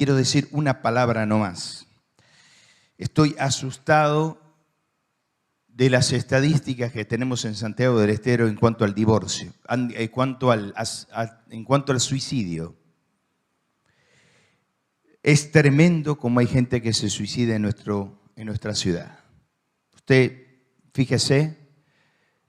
quiero decir una palabra nomás. Estoy asustado de las estadísticas que tenemos en Santiago del Estero en cuanto al divorcio, en cuanto al suicidio. Es tremendo cómo hay gente que se suicida en nuestra ciudad. Usted fíjese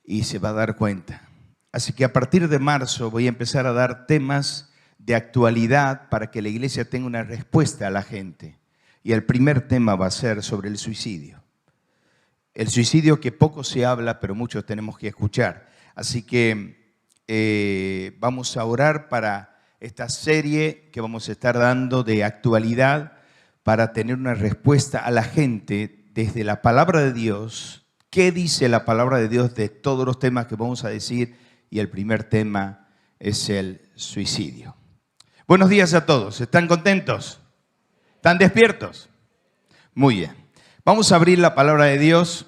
y se va a dar cuenta. Así que a partir de marzo voy a empezar a dar temas de actualidad para que la iglesia tenga una respuesta a la gente. Y el primer tema va a ser sobre el suicidio. El suicidio que poco se habla, pero muchos tenemos que escuchar. Así que vamos a orar para esta serie que vamos a estar dando de actualidad para tener una respuesta a la gente desde la palabra de Dios. ¿Qué dice la palabra de Dios de todos los temas que vamos a decir? Y el primer tema es el suicidio. Buenos días a todos. ¿Están contentos? ¿Están despiertos? Muy bien. Vamos a abrir la palabra de Dios.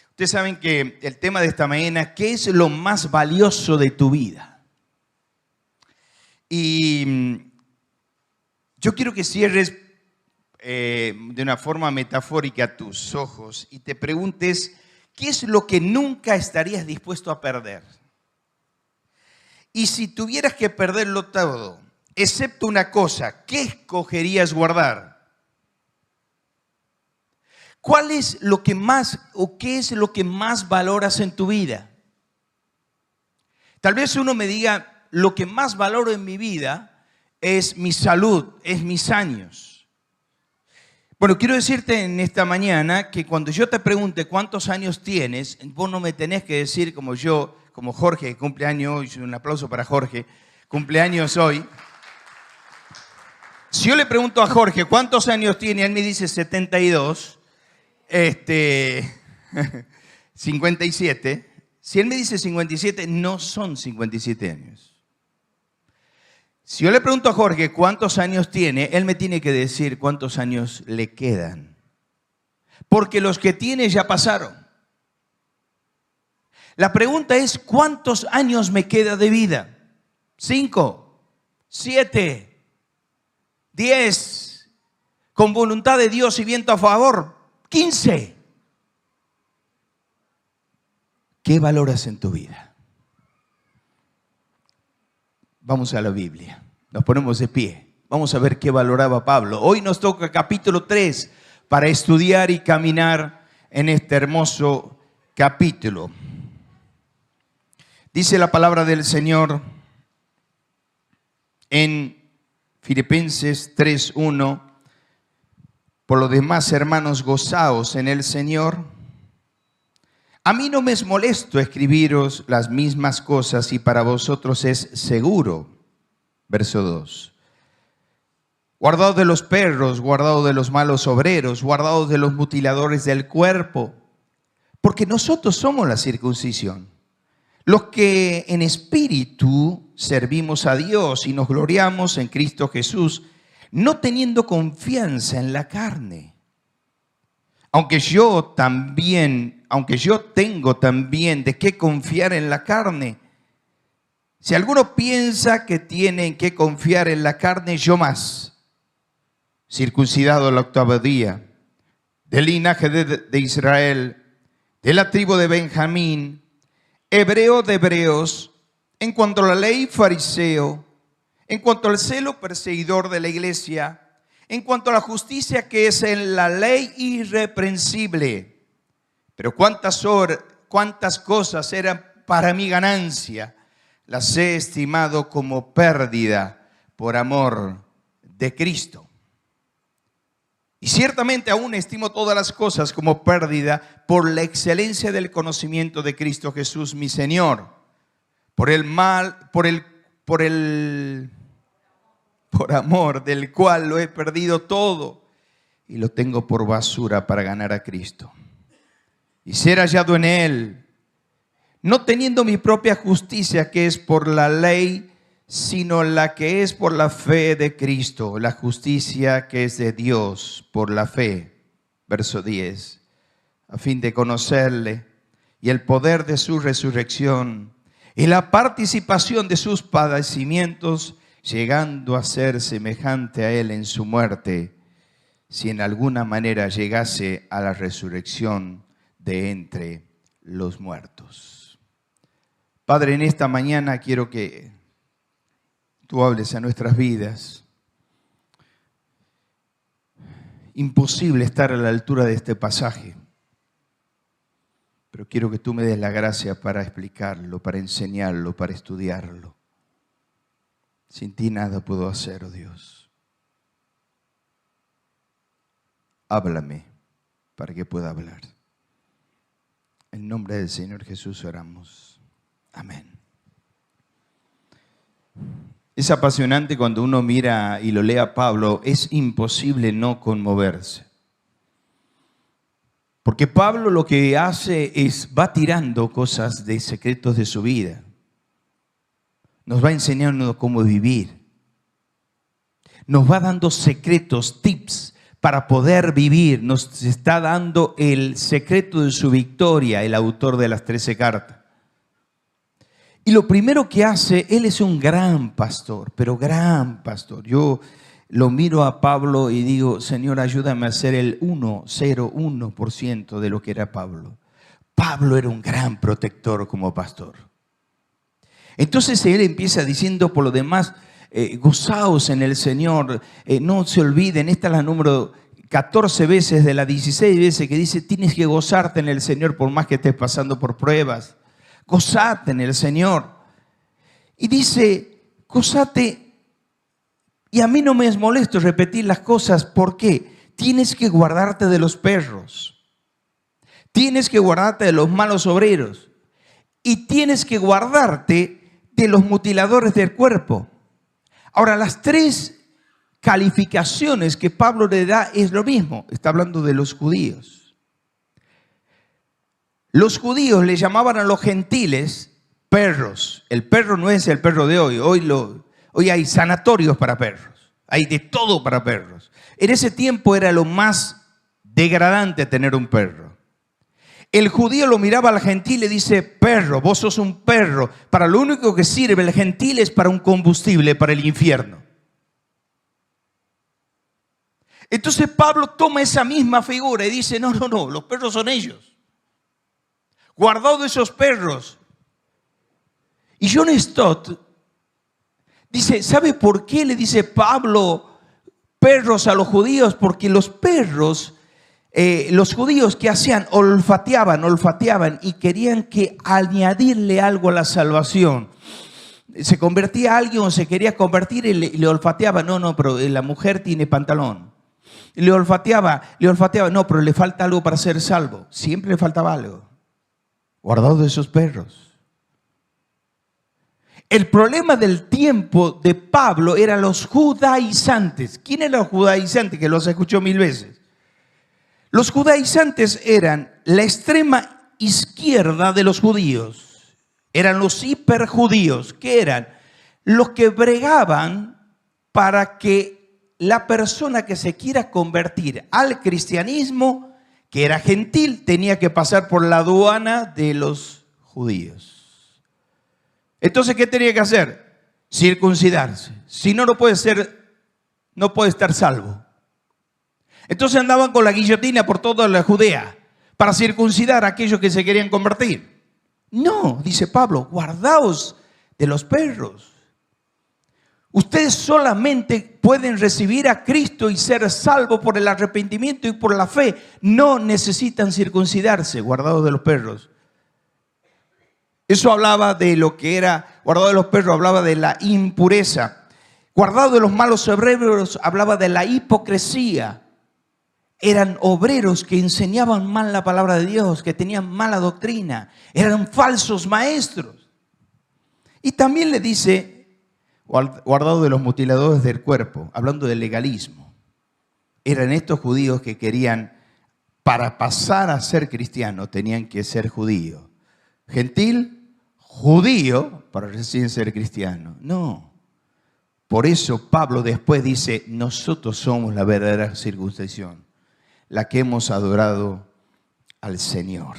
Ustedes saben que el tema de esta mañana, ¿qué es lo más valioso de tu vida? Y yo quiero que cierres de una forma metafórica tus ojos y te preguntes, ¿qué es lo que nunca estarías dispuesto a perder? Y si tuvieras que perderlo todo, excepto una cosa, ¿qué escogerías guardar? ¿Cuál es lo que más o qué es lo que más valoras en tu vida? Tal vez uno me diga, lo que más valoro en mi vida es mi salud, es mis años. Bueno, quiero decirte en esta mañana que cuando yo te pregunte cuántos años tienes, vos no me tenés que decir como yo, como Jorge, que cumple años hoy, un aplauso para Jorge, cumpleaños hoy. Si yo le pregunto a Jorge cuántos años tiene, él me dice 72. 57. Si él me dice 57, no son 57 años. Si yo le pregunto a Jorge cuántos años tiene, él me tiene que decir cuántos años le quedan. Porque los que tiene ya pasaron. La pregunta es, ¿cuántos años me queda de vida? 5, 7, 10. Con voluntad de Dios y viento a favor. 15. ¿Qué valoras en tu vida? Vamos a la Biblia. Nos ponemos de pie. Vamos a ver qué valoraba Pablo. Hoy nos toca capítulo 3 para estudiar y caminar en este hermoso capítulo. Dice la palabra del Señor en Filipenses 3:1. Por lo demás, hermanos, gozaos en el Señor. A mí no me es molesto escribiros las mismas cosas y para vosotros es seguro. Verso 2. Guardaos de los perros, guardaos de los malos obreros, guardaos de los mutiladores del cuerpo, porque nosotros somos la circuncisión, los que en espíritu servimos a Dios y nos gloriamos en Cristo Jesús, no teniendo confianza en la carne. Aunque yo tengo también de qué confiar en la carne. Si alguno piensa que tiene que confiar en la carne, yo más. Circuncidado al 8º día, del linaje de Israel, de la tribu de Benjamín, hebreo de hebreos, en cuanto a la ley, fariseo, en cuanto al celo, perseguidor de la iglesia, en cuanto a la justicia que es en la ley, irreprensible. Pero cuántas cosas eran para mi ganancia, las he estimado como pérdida por amor de Cristo. Y ciertamente aún estimo todas las cosas como pérdida por la excelencia del conocimiento de Cristo Jesús, mi Señor, por amor del cual lo he perdido todo y lo tengo por basura para ganar a Cristo y ser hallado en Él, no teniendo mi propia justicia que es por la ley, sino la que es por la fe de Cristo, la justicia que es de Dios por la fe. Verso 10, a fin de conocerle y el poder de su resurrección y la participación de sus padecimientos, llegando a ser semejante a Él en su muerte, si en alguna manera llegase a la resurrección de entre los muertos. Padre, en esta mañana quiero que tú hables a nuestras vidas. Imposible estar a la altura de este pasaje, pero quiero que tú me des la gracia para explicarlo, para enseñarlo, para estudiarlo. Sin ti nada puedo hacer, oh Dios. Háblame para que pueda hablar. En nombre del Señor Jesús oramos. Amén. Es apasionante cuando uno mira y lo lee a Pablo, es imposible no conmoverse. Porque Pablo lo que hace es, va tirando cosas de secretos de su vida. Nos va enseñando cómo vivir. Nos va dando secretos, tips para poder vivir. Nos está dando el secreto de su victoria, el autor de las 13 cartas. Y lo primero que hace, él es un gran pastor, pero gran pastor. Yo lo miro a Pablo y digo, Señor, ayúdame a ser el 0,1% de lo que era Pablo. Pablo era un gran protector como pastor. Entonces él empieza diciendo, por lo demás, gozaos en el Señor, no se olviden, esta es la número 14 veces de las 16 veces que dice, tienes que gozarte en el Señor por más que estés pasando por pruebas. Gozate en el Señor. Y dice, gozate. Y a mí no me es molesto repetir las cosas. ¿Por qué? Tienes que guardarte de los perros. Tienes que guardarte de los malos obreros. Y tienes que guardarte de los mutiladores del cuerpo. Ahora, las 3 calificaciones que Pablo le da es lo mismo. Está hablando de los judíos. Los judíos le llamaban a los gentiles perros. El perro no es el perro de hoy. Hoy hay sanatorios para perros. Hay de todo para perros. En ese tiempo era lo más degradante tener un perro. El judío lo miraba al gentil y dice, perro, vos sos un perro. Para lo único que sirve el gentil es para un combustible, para el infierno. Entonces Pablo toma esa misma figura y dice, no, los perros son ellos. Guardado de esos perros. Y John Stott dice, ¿sabe por qué le dice Pablo perros a los judíos? Porque los perros, los judíos que hacían, olfateaban y querían que añadirle algo a la salvación. Se convertía a alguien o se quería convertir y le olfateaba, no, pero la mujer tiene pantalón. Le olfateaba, no, pero le falta algo para ser salvo. Siempre le faltaba algo. Guardado de esos perros. El problema del tiempo de Pablo eran los judaizantes. ¿Quién eran los judaizantes? Que los escuchó 1000 veces. Los judaizantes eran la extrema izquierda de los judíos. Eran los hiperjudíos. ¿Qué eran? Los que bregaban para que la persona que se quiera convertir al cristianismo, que era gentil, tenía que pasar por la aduana de los judíos. Entonces, ¿qué tenía que hacer? Circuncidarse. Si no, no puede estar salvo. Entonces andaban con la guillotina por toda la Judea para circuncidar a aquellos que se querían convertir. No, dice Pablo, guardaos de los perros. Ustedes solamente pueden recibir a Cristo y ser salvos por el arrepentimiento y por la fe. No necesitan circuncidarse, guardados de los perros. Eso hablaba de lo que era, guardado de los perros, hablaba de la impureza. Guardado de los malos obreros, hablaba de la hipocresía. Eran obreros que enseñaban mal la palabra de Dios, que tenían mala doctrina. Eran falsos maestros. Y también le dice, guardado de los mutiladores del cuerpo, hablando del legalismo. Eran estos judíos que querían, para pasar a ser cristiano, tenían que ser judío. Gentil, judío, para recién ser cristiano. No. Por eso Pablo después dice, nosotros somos la verdadera circuncisión, la que hemos adorado al Señor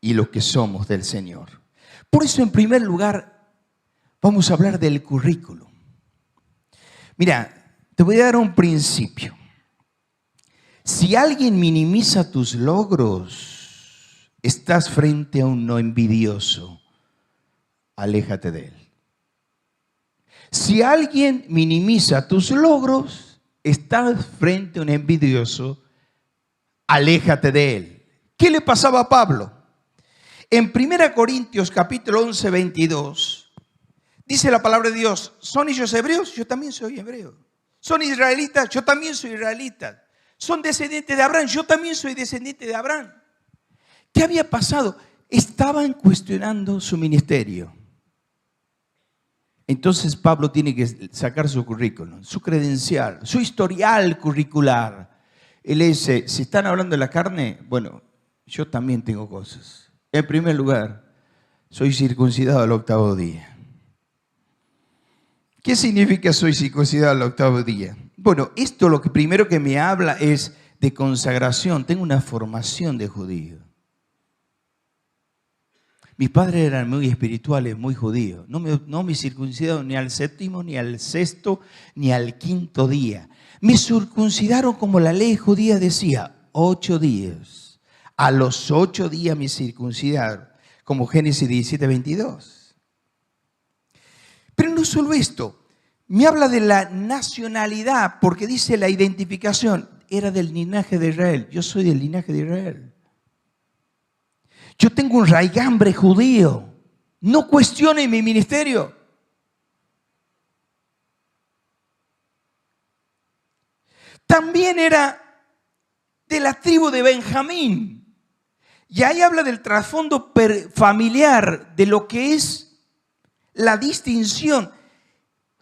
y los que somos del Señor. Por eso, en primer lugar, vamos a hablar del currículum. Mira, te voy a dar un principio. Si alguien minimiza tus logros, estás frente a un no envidioso. Aléjate de él. Si alguien minimiza tus logros, estás frente a un envidioso. Aléjate de él. ¿Qué le pasaba a Pablo? En 1 Corintios capítulo 11, 22, dice la palabra de Dios, ¿son ellos hebreos? Yo también soy hebreo. ¿Son israelitas? Yo también soy israelita. ¿Son descendientes de Abraham? Yo también soy descendiente de Abraham. ¿Qué había pasado? Estaban cuestionando su ministerio. Entonces Pablo tiene que sacar su currículum, su credencial, su historial curricular. Él dice, si están hablando de la carne, bueno, yo también tengo cosas. En primer lugar, soy circuncidado al 8º día. ¿Qué significa soy circuncidado al 8º día? Bueno, esto lo que primero que me habla es de consagración. Tengo una formación de judío. Mis padres eran muy espirituales, muy judíos. No me circuncidaron ni al 7º, ni al 6º, ni al 5º día. Me circuncidaron como la ley judía decía, 8 días. A los 8 días me circuncidaron, como Génesis 17, 22. Pero no solo esto, me habla de la nacionalidad, porque dice la identificación, era del linaje de Israel. Yo soy del linaje de Israel. Yo tengo un raigambre judío. No cuestione mi ministerio. También era de la tribu de Benjamín. Y ahí habla del trasfondo familiar, de lo que es la distinción.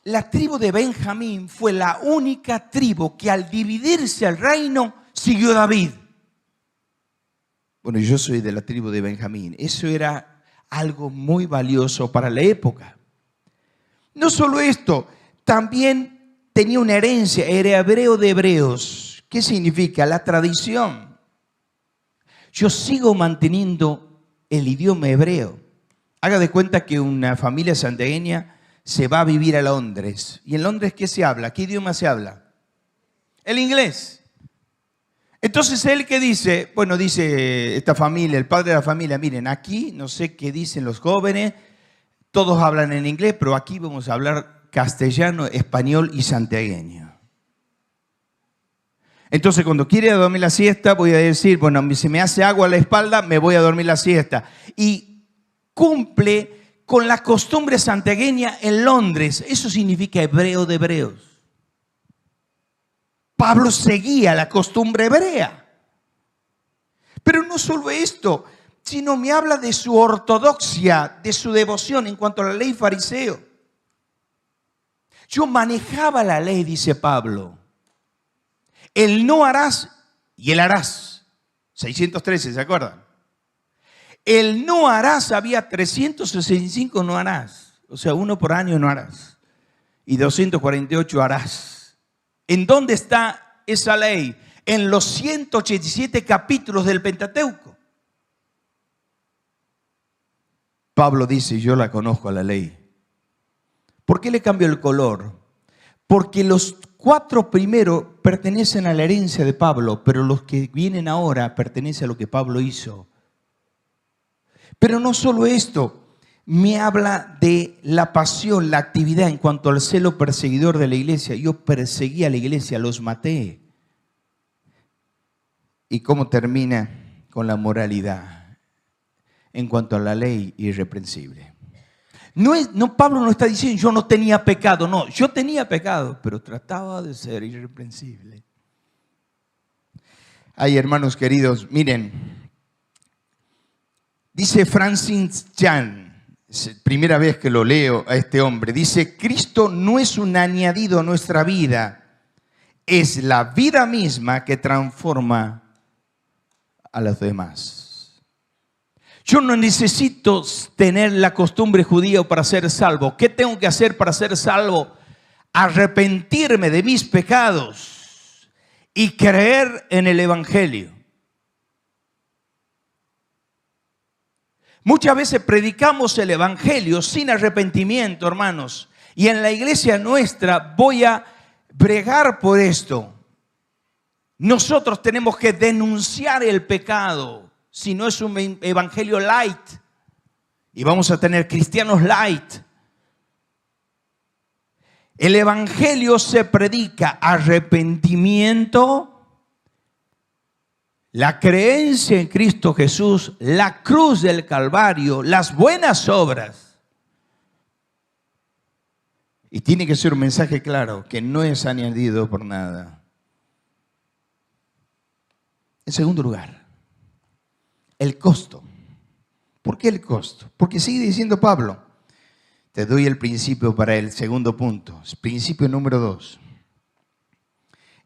La tribu de Benjamín fue la única tribu que al dividirse el reino siguió a David. Bueno, yo soy de la tribu de Benjamín. Eso era algo muy valioso para la época. No solo esto, también tenía una herencia, era hebreo de hebreos. ¿Qué significa? La tradición. Yo sigo manteniendo el idioma hebreo. Haga de cuenta que una familia santiagueña se va a vivir a Londres. ¿Y en Londres qué se habla? ¿Qué idioma se habla? El inglés. Entonces él que dice, bueno, dice esta familia, el padre de la familia, miren, aquí no sé qué dicen los jóvenes, todos hablan en inglés, pero aquí vamos a hablar castellano, español y santiagueño. Entonces cuando quiere dormir la siesta voy a decir, bueno, si me hace agua a la espalda, me voy a dormir la siesta. Y cumple con la costumbre santiagueña en Londres. Eso significa hebreo de hebreos. Pablo seguía la costumbre hebrea. Pero no solo esto, sino me habla de su ortodoxia, de su devoción en cuanto a la ley fariseo. Yo manejaba la ley, dice Pablo. El no harás y el harás. 613, ¿se acuerdan? El no harás, había 365 no harás. O sea, 1 por año no harás. Y 248 harás. ¿En dónde está esa ley? En los 187 capítulos del Pentateuco. Pablo dice, yo la conozco a la ley. ¿Por qué le cambió el color? Porque los 4 primeros pertenecen a la herencia de Pablo, pero los que vienen ahora pertenecen a lo que Pablo hizo. Pero no solo esto. Me habla de la pasión, la actividad en cuanto al celo perseguidor de la iglesia. Yo perseguí a la iglesia, los maté. ¿Y cómo termina? Con la moralidad en cuanto a la ley irreprensible. Pablo no está diciendo yo no tenía pecado, no, yo tenía pecado, pero trataba de ser irreprensible. Ay, hermanos queridos, miren, dice Francis Chan. Es la primera vez que lo leo a este hombre. Dice, Cristo no es un añadido a nuestra vida, es la vida misma que transforma a los demás. Yo no necesito tener la costumbre judía para ser salvo. ¿Qué tengo que hacer para ser salvo? Arrepentirme de mis pecados y creer en el Evangelio. Muchas veces predicamos el Evangelio sin arrepentimiento, hermanos. Y en la iglesia nuestra voy a bregar por esto. Nosotros tenemos que denunciar el pecado, si no es un evangelio light. Y vamos a tener cristianos light. El evangelio se predica arrepentimiento, la creencia en Cristo Jesús, la cruz del Calvario, las buenas obras. Y tiene que ser un mensaje claro, que no es añadido por nada. En segundo lugar, el costo. ¿Por qué el costo? Porque sigue diciendo Pablo. Te doy el principio para el segundo punto. Principio número 2.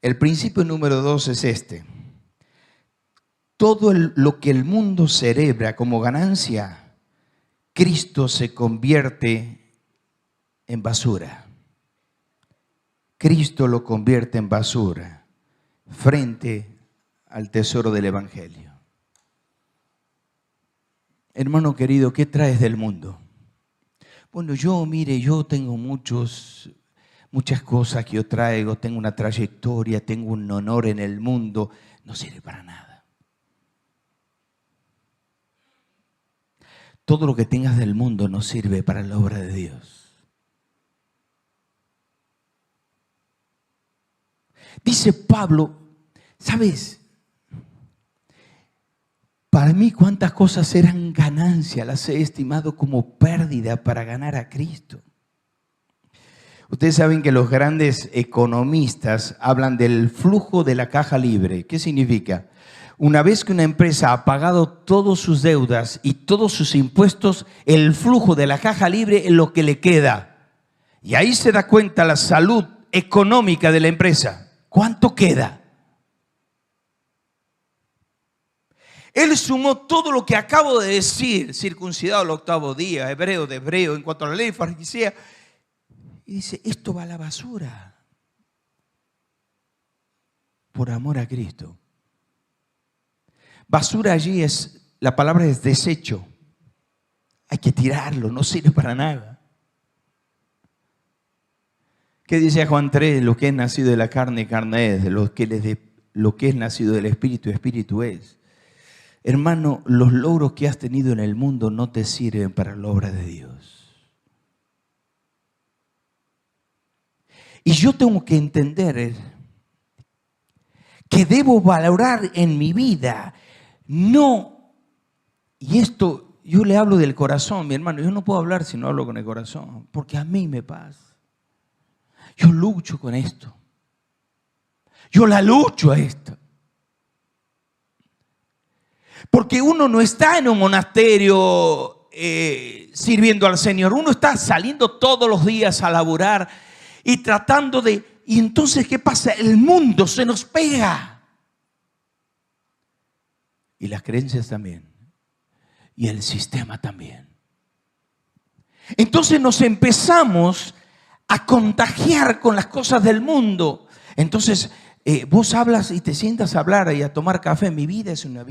El principio número 2 es este. Todo lo que el mundo celebra como ganancia, Cristo se convierte en basura. Cristo lo convierte en basura frente al tesoro del evangelio. Hermano querido, ¿qué traes del mundo? Bueno, yo tengo muchas cosas que yo traigo, tengo una trayectoria, tengo un honor en el mundo. No sirve para nada. Todo lo que tengas del mundo no sirve para la obra de Dios. Dice Pablo, ¿sabes? Para mí cuántas cosas eran ganancia, las he estimado como pérdida para ganar a Cristo. Ustedes saben que los grandes economistas hablan del flujo de la caja libre. ¿Qué significa? Una vez que una empresa ha pagado todas sus deudas y todos sus impuestos, el flujo de la caja libre es lo que le queda. Y ahí se da cuenta la salud económica de la empresa. ¿Cuánto queda? Él sumó todo lo que acabo de decir, circuncidado al octavo día, hebreo de hebreo, en cuanto a la ley farisea, y dice, esto va a la basura, por amor a Cristo. Basura allí la palabra es desecho, hay que tirarlo, no sirve para nada. ¿Qué dice Juan 3? Lo que es nacido de la carne, carne es, lo que es nacido del Espíritu, Espíritu es. Hermano, los logros que has tenido en el mundo no te sirven para la obra de Dios. Y yo tengo que entender que debo valorar en mi vida, no, y esto yo le hablo del corazón, mi hermano, yo no puedo hablar si no hablo con el corazón, porque a mí me pasa. Yo lucho con esto. Yo la lucho a esto. Porque uno no está en un monasterio sirviendo al Señor. Uno está saliendo todos los días a laburar y tratando de... Y entonces, ¿qué pasa? El mundo se nos pega. Y las creencias también. Y el sistema también. Entonces nos empezamos a contagiar con las cosas del mundo. Entonces, vos hablas y te sientas a hablar y a tomar café. Mi vida es una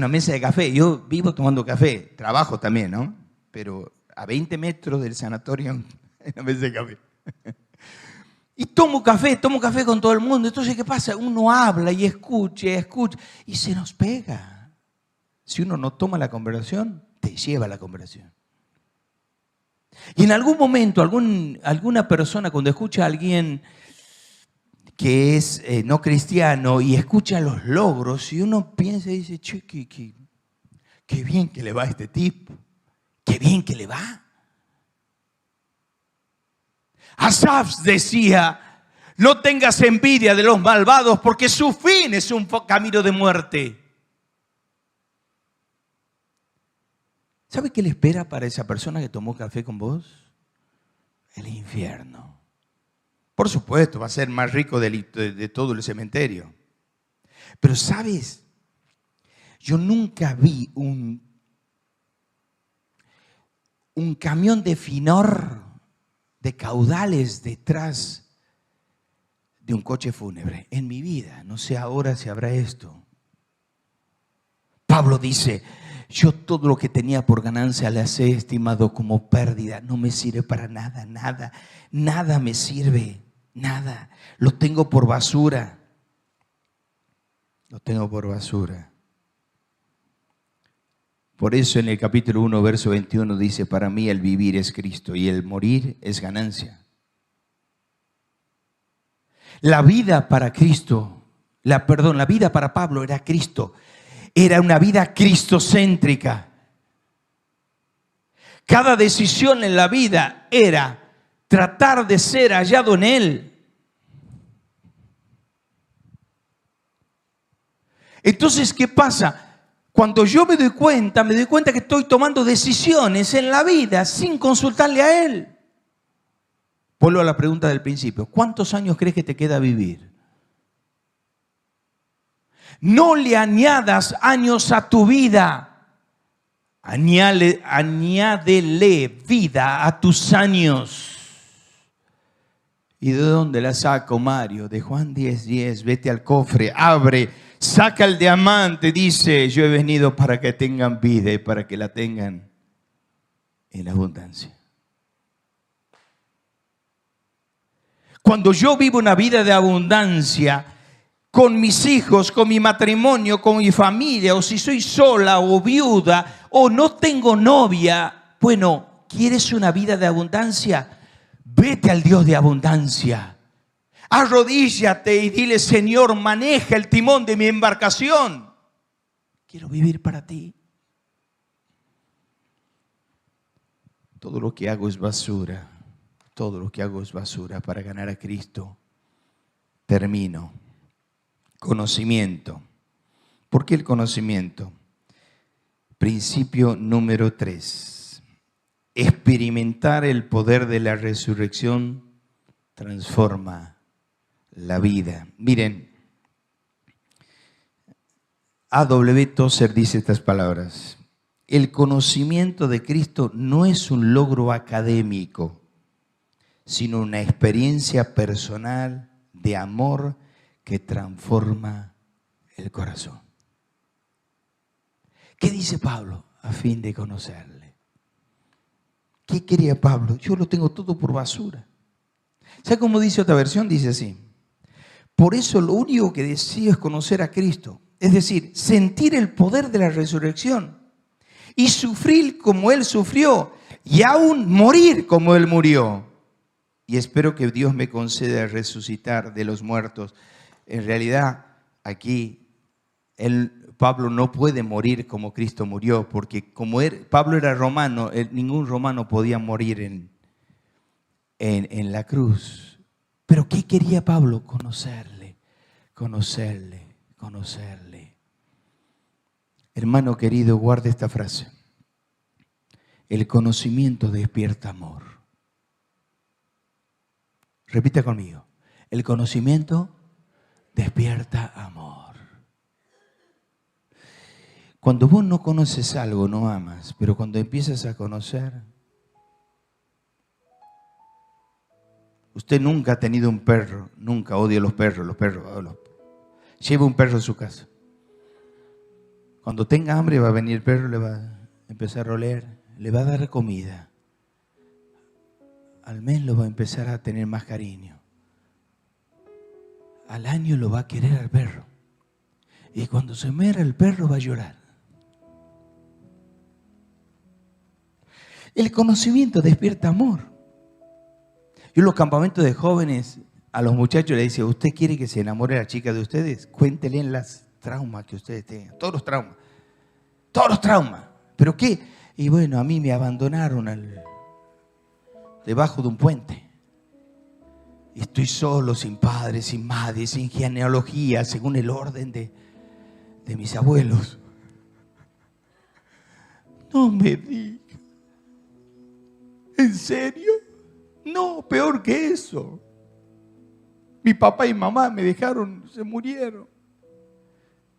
mesa de café. Yo vivo tomando café, trabajo también, ¿no? Pero a 20 metros del sanatorio hay una mesa de café. Y tomo café con todo el mundo. Entonces, ¿qué pasa? Uno habla y escucha y se nos pega. Si uno no toma la conversación, te lleva la conversación. Y en algún momento, alguna persona cuando escucha a alguien que es no cristiano y escucha los logros y uno piensa y dice, che, qué bien que le va a este tipo, qué bien que le va. Asaf decía, no tengas envidia de los malvados porque su fin es un camino de muerte. ¿Sabe qué le espera para esa persona que tomó café con vos? El infierno. Por supuesto, va a ser más rico de todo el cementerio. Pero ¿sabes? Yo nunca vi un camión de Finor de caudales detrás de un coche fúnebre. En mi vida, no sé ahora si habrá esto. Pablo dice, Yo todo lo que tenía por ganancia les he estimado como pérdida. No me sirve para nada, nada. Nada me sirve, nada. Lo tengo por basura. Lo tengo por basura. Por eso en el capítulo 1, verso 21 dice, para mí el vivir es Cristo y el morir es ganancia. La vida para Cristo, la vida para Pablo era Cristo. Era una vida cristocéntrica. Cada decisión en la vida era tratar de ser hallado en Él. Entonces, ¿qué pasa? Cuando yo me doy cuenta que estoy tomando decisiones en la vida sin consultarle a Él. Vuelvo a la pregunta del principio. ¿Cuántos años crees que te queda vivir? No le añadas años a tu vida. Añádele vida a tus años. ¿Y de dónde la saco, Mario? De Juan 10:10. Vete al cofre, abre, saca el diamante. Dice, yo he venido para que tengan vida y para que la tengan en abundancia. Cuando yo vivo una vida de abundancia, con mis hijos, con mi matrimonio, con mi familia, o si soy sola o viuda, o no tengo novia, bueno, ¿quieres una vida de abundancia? Vete al Dios de abundancia. Arrodíllate y dile, Señor, maneja el timón de mi embarcación. Quiero vivir para ti. Todo lo que hago es basura. Todo lo que hago es basura para ganar a Cristo. Termino. Conocimiento. ¿Por qué el conocimiento? Principio número 3. Experimentar el poder de la resurrección transforma la vida. Miren, A.W. Tozer dice estas palabras. El conocimiento de Cristo no es un logro académico, sino una experiencia personal de amor que transforma el corazón. ¿Qué dice Pablo? A fin de conocerle. ¿Qué quería Pablo? Yo lo tengo todo por basura. ¿Sabe cómo dice otra versión? Dice así. Por eso lo único que deseo es conocer a Cristo. Es decir, sentir el poder de la resurrección y sufrir como Él sufrió y aún morir como Él murió. Y espero que Dios me conceda resucitar de los muertos. En realidad, aquí Pablo no puede morir como Cristo murió, porque como Pablo era romano, ningún romano podía morir en la cruz. Pero ¿qué quería Pablo? Conocerle. Hermano querido, guarde esta frase. El conocimiento despierta amor. Repita conmigo. El conocimiento despierta amor. Cuando vos no conoces algo, no amas, pero cuando empiezas a conocer, usted nunca ha tenido un perro, nunca odia los perros. Lleva un perro a su casa. Cuando tenga hambre va a venir el perro, le va a empezar a oler, le va a dar comida. Al mes lo va a empezar a tener más cariño. Al año lo va a querer al perro. Y cuando se muera el perro va a llorar. El conocimiento despierta amor. Yo en los campamentos de jóvenes a los muchachos les decía, ¿usted quiere que se enamore la chica de ustedes? Cuéntenle en las traumas que ustedes tengan. Todos los traumas. ¿Pero qué? Y bueno, a mí me abandonaron debajo de un puente. Y estoy solo, sin padre, sin madre, sin genealogía, según el orden de mis abuelos. No me diga. ¿En serio? No, peor que eso. Mi papá y mamá me dejaron, se murieron.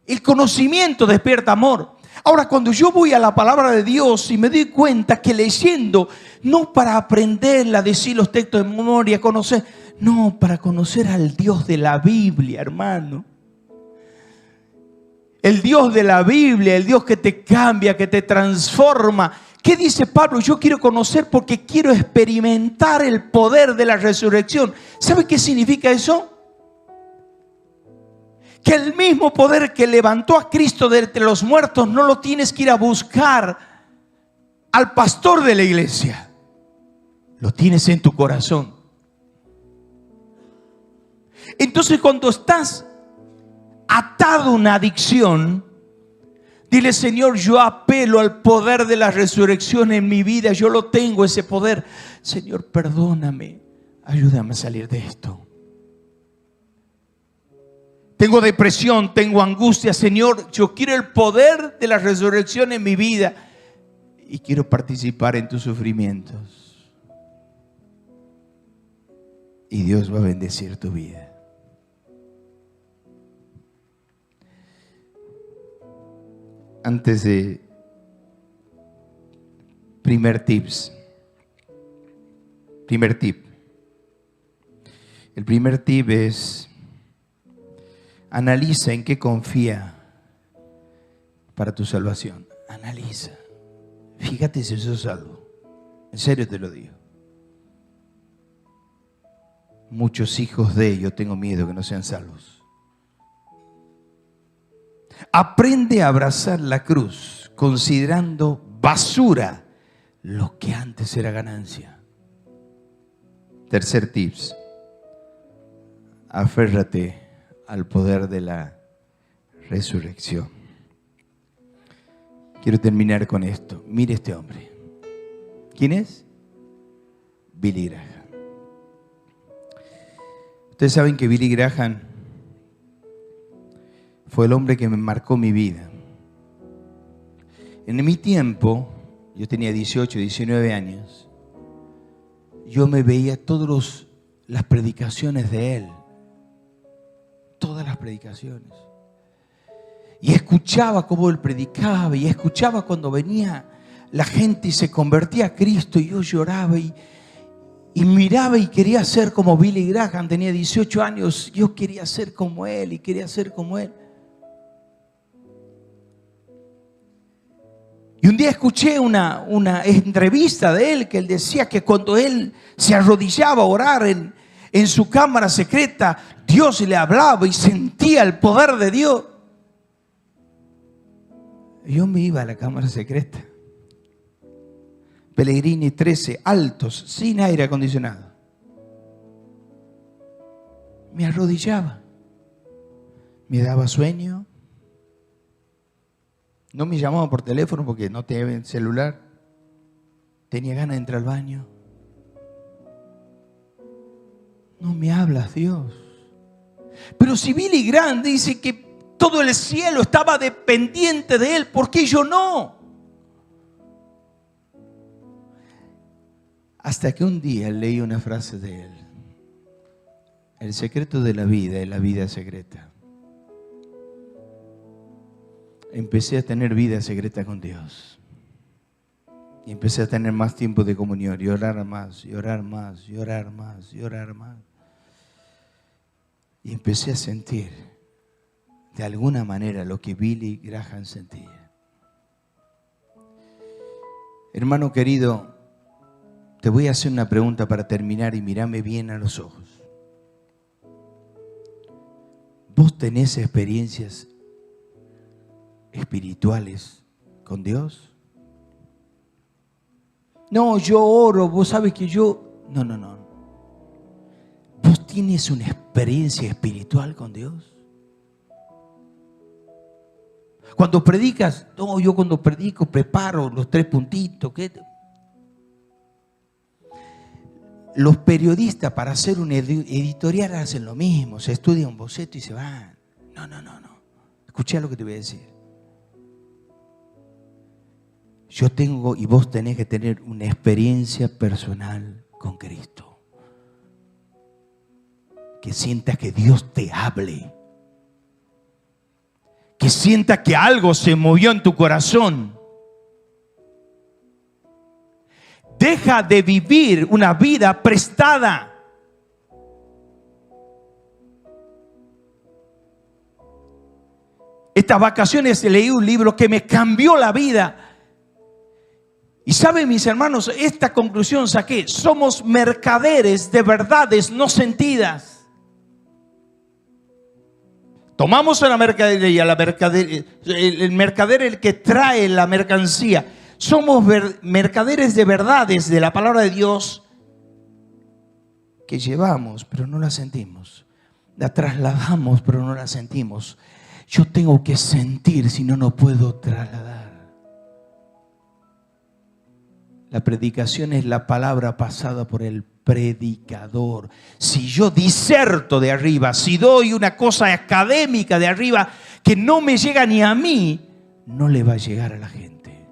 El conocimiento despierta amor. Ahora, cuando yo voy a la palabra de Dios y me doy cuenta que leyendo, no para aprenderla, decir los textos de memoria, conocer, no, para conocer al Dios de la Biblia, hermano. el Dios de la Biblia, el Dios que te cambia, que te transforma. ¿Qué dice Pablo? Yo quiero conocer porque quiero experimentar el poder de la resurrección. ¿Sabe qué significa eso? Que el mismo poder que levantó a Cristo de entre los muertos no lo tienes que ir a buscar al pastor de la iglesia. Lo tienes en tu corazón. Entonces, cuando estás atado a una adicción, dile: Señor, yo apelo al poder de la resurrección en mi vida. Yo lo tengo, ese poder. Señor, perdóname, ayúdame a salir de esto. Tengo depresión, tengo angustia. Señor, yo quiero el poder de la resurrección en mi vida y quiero participar en tus sufrimientos. Y Dios va a bendecir tu vida. Antes de primer tip. El primer tip es: analiza en qué confía para tu salvación. Analiza. Fíjate si sos salvo. En serio te lo digo. Muchos hijos de ellos, tengo miedo que no sean salvos. Aprende a abrazar la cruz, considerando basura lo que antes era ganancia. Tercer tips: aférrate al poder de la resurrección. Quiero terminar con esto. Mire este hombre. ¿Quién es? Billy Graham. Ustedes saben que Billy Graham fue el hombre que me marcó mi vida. En mi tiempo, yo tenía 18, 19 años, yo me veía todas las predicaciones de él. Todas las predicaciones. Y escuchaba cómo él predicaba, y escuchaba cuando venía la gente y se convertía a Cristo, y yo lloraba y miraba y quería ser como Billy Graham. Tenía 18 años, yo quería ser como él y quería ser como él. Y un día escuché una entrevista de él, que él decía que cuando él se arrodillaba a orar en su cámara secreta, Dios le hablaba y sentía el poder de Dios. Yo me iba a la cámara secreta, Pellegrini 13, altos, sin aire acondicionado. Me arrodillaba, me daba sueño. No me llamaba por teléfono porque no tenía celular. Tenía ganas de entrar al baño. No me hablas, Dios. Pero si Billy Graham dice que todo el cielo estaba dependiente de él, ¿por qué yo no? Hasta que un día leí una frase de él: el secreto de la vida es la vida secreta. Empecé a tener vida secreta con Dios. Y empecé a tener más tiempo de comunión y orar más, y orar más, y orar más, y orar más. Y empecé a sentir de alguna manera lo que Billy Graham sentía. Hermano querido, te voy a hacer una pregunta para terminar y mírame bien a los ojos. ¿Vos tenés experiencias espirituales con Dios? No, yo oro, vos sabes que yo... No. ¿Vos tienes una experiencia espiritual con Dios? Cuando predicas, no, yo cuando predico preparo los 3 puntitos. ¿Qué? Los periodistas para hacer un editorial hacen lo mismo, se estudia un boceto y se van. No. Escuchá lo que te voy a decir. Yo tengo y vos tenés que tener una experiencia personal con Cristo. Que sientas que Dios te hable. Que sientas que algo se movió en tu corazón. Deja de vivir una vida prestada. Estas vacaciones leí un libro que me cambió la vida. Y saben, mis hermanos, esta conclusión saqué: somos mercaderes de verdades no sentidas. Tomamos a la mercadería, el mercader, el que trae la mercancía. Somos mercaderes de verdades de la palabra de Dios que llevamos, pero no la sentimos. La trasladamos, pero no la sentimos. Yo tengo que sentir, si no, no puedo trasladar. La predicación es la palabra pasada por el predicador. Si yo diserto de arriba, si doy una cosa académica de arriba que no me llega ni a mí, no le va a llegar a la gente.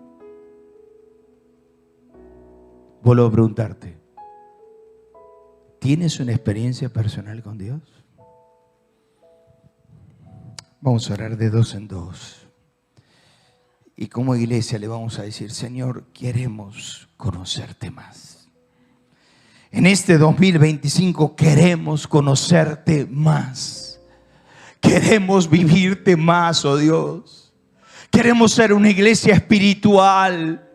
Vuelvo a preguntarte: ¿tienes una experiencia personal con Dios? Vamos a orar de dos en dos. Y como iglesia le vamos a decir: Señor, queremos conocerte más. En este 2025 queremos conocerte más. Queremos vivirte más, oh Dios. Queremos ser una iglesia espiritual.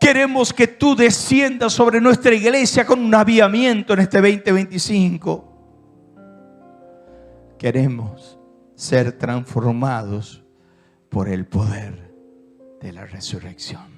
Queremos que tú desciendas sobre nuestra iglesia con un avivamiento en este 2025. Queremos ser transformados por el poder de la resurrección.